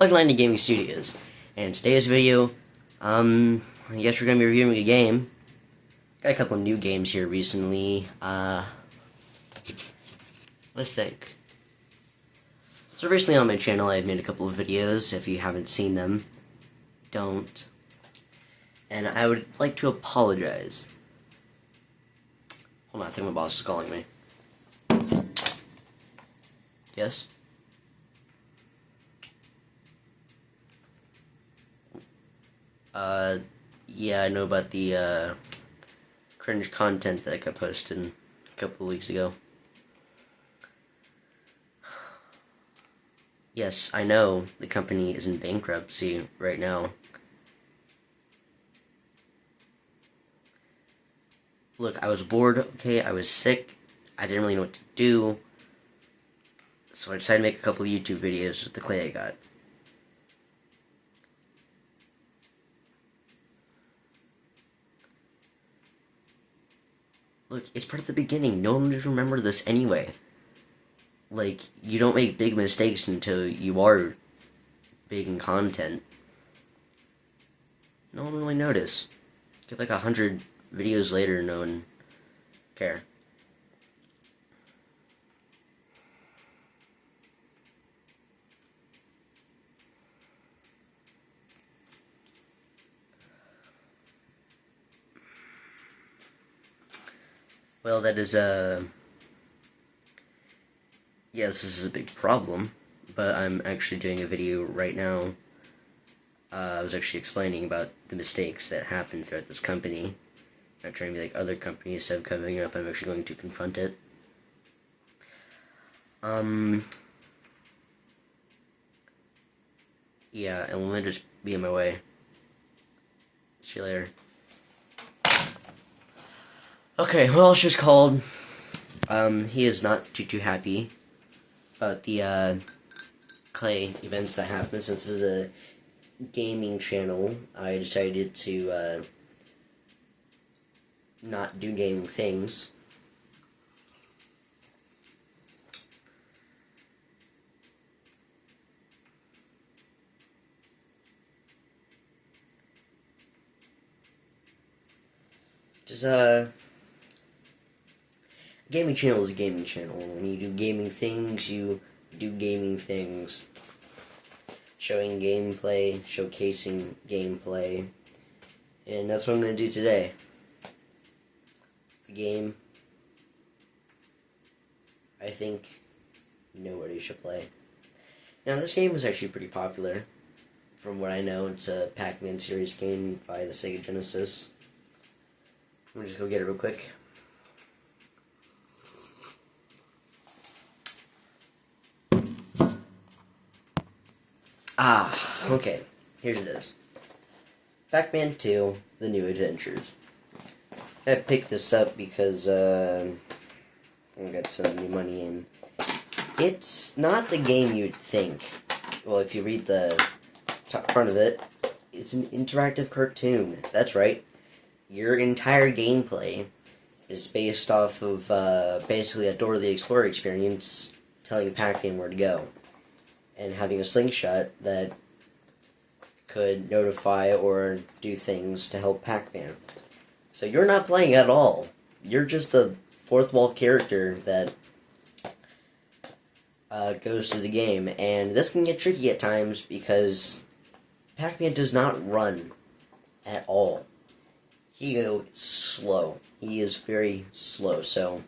Like Lightning Gaming Studios. And today's video, I guess we're gonna be reviewing a game. Got a couple of new games here recently. Let's think. So recently on my channel, I've made a couple of videos. If you haven't seen them, don't. And I would like to apologize. Hold on, I think my boss is calling me. Yes? Yeah, I know about the, cringe content that I got posted a couple of weeks ago. Yes, I know the company is in bankruptcy right now. Look, I was bored, okay, I was sick, I didn't really know what to do, so I decided to make a couple of YouTube videos with the clay I got. Look, it's part of the beginning. No one would remember this anyway. Like, you don't make big mistakes until you are big in content. No one really notice. Get like 100 videos later, no one care. Well, that is, yes, this is a big problem, but I'm actually doing a video right now. I was actually explaining about the mistakes that happened throughout this company. Not trying to be like other companies have coming up, I'm actually going to confront it. Yeah, and let me just be on my way. See you later. Okay, well, it's just called, he is not too happy about the, clay events that happen. Since this is a gaming channel, I decided to, not do gaming things. Just, gaming channel is a gaming channel. When you do gaming things, you do gaming things. Showing gameplay, showcasing gameplay. And that's what I'm going to do today. The game, I think nobody should play. Now, this game was actually pretty popular. From what I know, it's a Pac-Man series game by the Sega Genesis. Let me just go get it real quick. Okay. Here it is. Pac-Man 2, The New Adventures. I picked this up because, I got some new money in. It's not the game you'd think. Well, if you read the top front of it, it's an interactive cartoon. That's right. Your entire gameplay is based off of, basically a Dora the Explorer experience, telling Pac-Man where to go. And having a slingshot that could notify or do things to help Pac-Man. So you're not playing at all. You're just a fourth wall character that goes through the game. And this can get tricky at times because Pac-Man does not run at all. He goes slow. He is very slow. So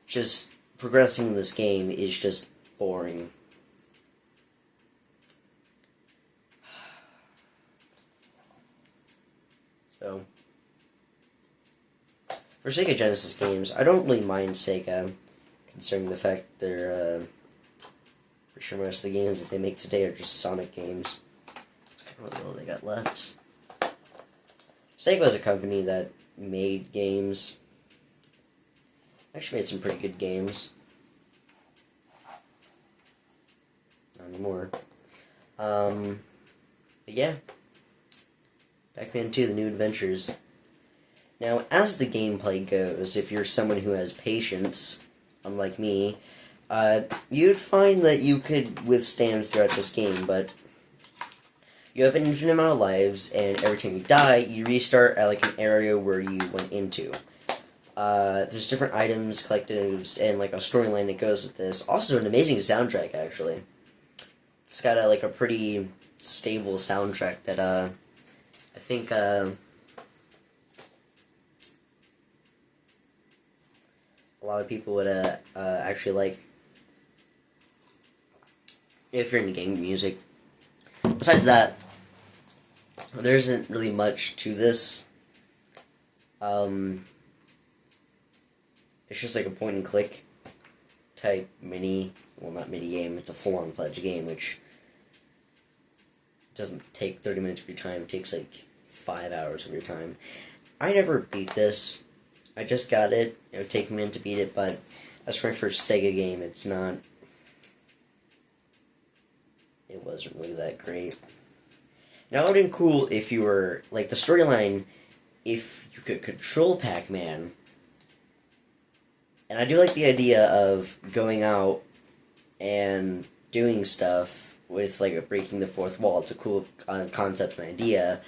just progressing in this game is just boring. So, for Sega Genesis games, I don't really mind Sega, considering the fact that they're, for sure most of the games that they make today are just Sonic games. That's kind of really all they got left. Sega was a company that made games, actually made some pretty good games. Not anymore. But yeah. Pac-Man 2, The New Adventures. Now, as the gameplay goes, if you're someone who has patience, unlike me, You'd find that you could withstand throughout this game, but you have an infinite amount of lives, and every time you die, you restart at like an area where you went into. There's different items, collectives, and like a storyline that goes with this. Also, an amazing soundtrack, actually. It's got like a pretty stable soundtrack that I think a lot of people would actually like if you're into game music. Besides that, there isn't really much to this. It's just like a point and click type not mini game, it's a full-on fledged game, which doesn't take 30 minutes of your time, it takes like 5 hours of your time. I never beat this. I just got it. It would take a minute to beat it, but that's my first Sega game. It wasn't really that great. Now, it would have been cool if you were, like, the storyline, if you could control Pac-Man. And I do like the idea of going out and doing stuff with, like, breaking the fourth wall. It's a cool concept and idea.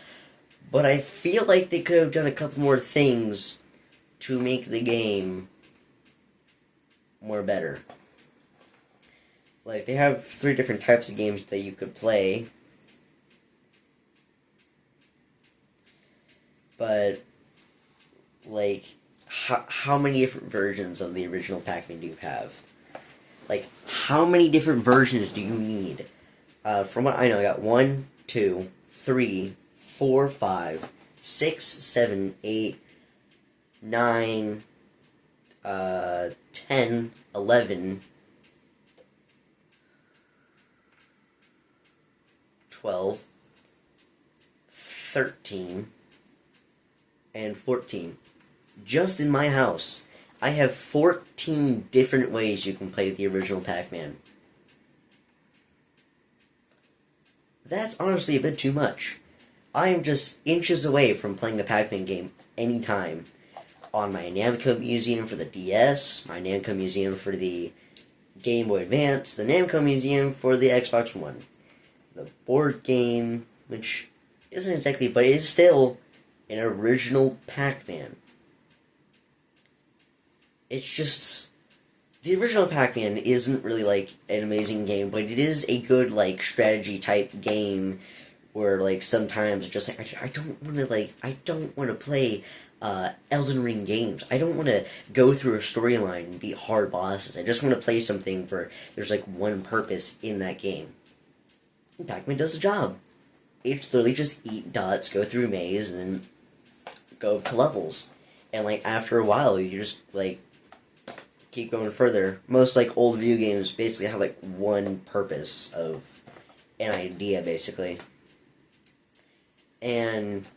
But I feel like they could have done a couple more things to make the game more better. Like, they have 3 different types of games that you could play. But, like, how many different versions of the original Pac-Man do you have? Like, how many different versions do you need? From what I know, I got 1, 2, 3, 4, 5, 6, 7, 8, 9, 10, 11, 12, 13, and 14. Just in my house, I have 14 different ways you can play the original Pac-Man. That's honestly a bit too much. I am just inches away from playing a Pac-Man game anytime. On my Namco Museum for the DS, my Namco Museum for the Game Boy Advance, the Namco Museum for the Xbox One. The board game, which isn't exactly, but it is still an original Pac-Man. It's just, the original Pac-Man isn't really, like, an amazing game, but it is a good, like, strategy-type game where, like, sometimes it's just, like, I don't want to play Elden Ring games. I don't want to go through a storyline and beat hard bosses. I just want to play something where there's, like, one purpose in that game. And Pac-Man does the job. It's literally just eat dots, go through a maze, and then go to levels. And, like, after a while, you just, like, keep going further. Most, like, old video games basically have, like, one purpose of an idea, basically. And,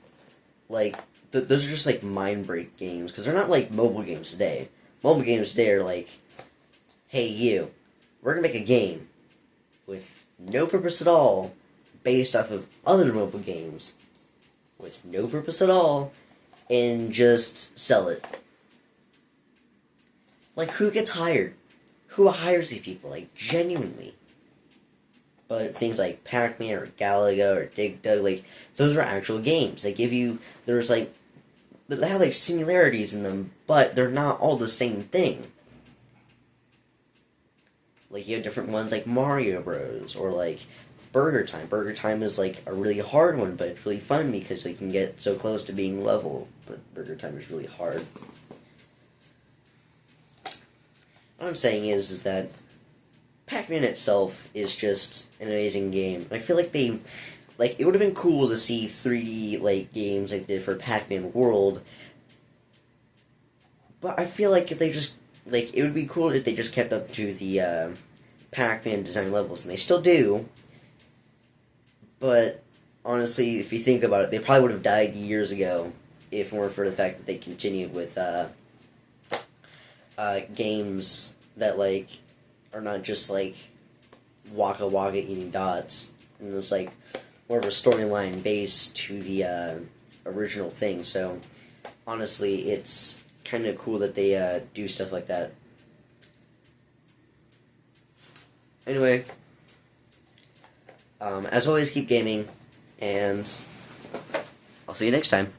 like, those are just, like, mind break games, because they're not, like, mobile games today. Mobile games today are like, hey, you, we're gonna make a game with no purpose at all, based off of other mobile games, with no purpose at all, and just sell it. Like, who gets hired? Who hires these people? Like, genuinely. But things like Pac-Man or Galaga or Dig Dug, like, those are actual games. They give you, they have, like, similarities in them, but they're not all the same thing. Like, you have different ones like Mario Bros. Or, like, Burger Time. Burger Time is, like, a really hard one, but it's really fun because they can get so close to being level. But Burger Time is really hard. What I'm saying is that Pac-Man itself is just an amazing game. I feel like it would have been cool to see 3D, like, games like they did for Pac-Man World, but I feel like if they just, like, it would be cool if they just kept up to the, Pac-Man design levels, and they still do, but, honestly, if you think about it, they probably would have died years ago if it weren't for the fact that they continued with, games that, like, are not just, like, Waka Waka eating dots. And there's, like, more of a storyline base to the, original thing. So, honestly, it's kind of cool that they, do stuff like that. Anyway, as always, keep gaming, and I'll see you next time.